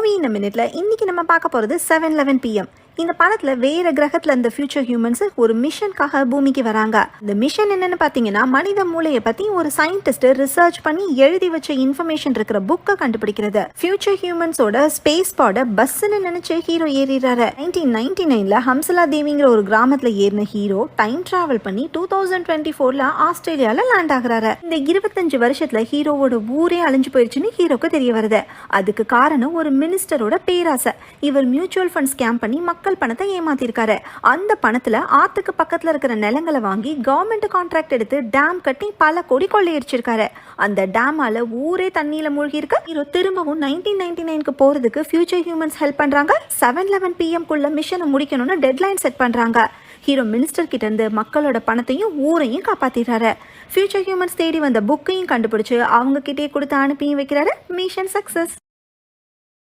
Movie இந்த மினிட்ல இன்னைக்கு நம்ம பார்க்க போறது 7:11 PM. இந்த படத்துல வேற கிரகத்துல இருந்த ஃபியூச்சர் ஹியூமன்ஸ் ஒரு மிஷனுக்காக பூமிக்கு வராங்க. இந்த மிஷன் என்னன்னு பாத்தீங்கன்னா மனித மூளையை பத்தி ஒரு சயின்டிஸ்ட் ரிசர்ச் பண்ணி எழுதி வச்ச இன்ஃபர்மேஷன் இருக்கிற புக்கை கண்டுபிடிக்கிறது. ஃபியூச்சர் ஹியூமன்ஸோட ஸ்பேஸ் பாட பஸ்ன்னு நினைச்சு ஹீரோ ஏறிறாரு. 1999ல ஹம்சலா தேவிங்கிற ஒரு கிராமத்துல ஏறின ஹீரோ டைம் டிராவல் பண்ணி 2024ல ஆஸ்திரேலியால லேண்ட் ஆகுறாரு. இந்த 25 வருஷத்துல ஹீரோவோட ஊரே அழிஞ்சு போயிடுச்சுன்னு ஹீரோக்கு தெரிய வருது. அதுக்கு காரணம் ஒரு மினிஸ்டரோட பேராசை. இவர் மியூச்சுவல் ஃபண்ட் ஸ்கேம் பண்ணி மக்கள் பணத்தை ஏமாத்திருக்காரு. அந்த பணத்துல ஆத்துக்கு பக்கத்துல இருக்கிற நிலங்களை வாங்கி கவர்மெண்ட் கான்ட்ராக்ட் எடுத்து டேம் கட்டி பல கோடி கொள்ளையடிச்சிருக்காரு. அந்த டேமால ஊரே தண்ணியில மூழ்கி இருக்க ஹீரோ திரும்பவும் 1999க்கு போறதுக்கு ஃபியூச்சர் ஹியூமன்ஸ் ஹெல்ப் பண்றாங்க. 7:11 PM குள்ள மிஷனை முடிக்கணும்னு டெட்லைன் செட் பண்றாங்க. ஹீரோ மினிஸ்டர் கிட்ட இருந்து மக்களோட பணத்தையும் ஊரையும் காப்பாத்திடுறாரு. ஃபியூச்சர் ஹியூமன்ஸ் தேடி வந்த புக்கையும் கண்டுபிடிச்சு அவங்க கிட்டே கொடுத்து அனுப்பியும் வைக்கிறாரு. Mission success.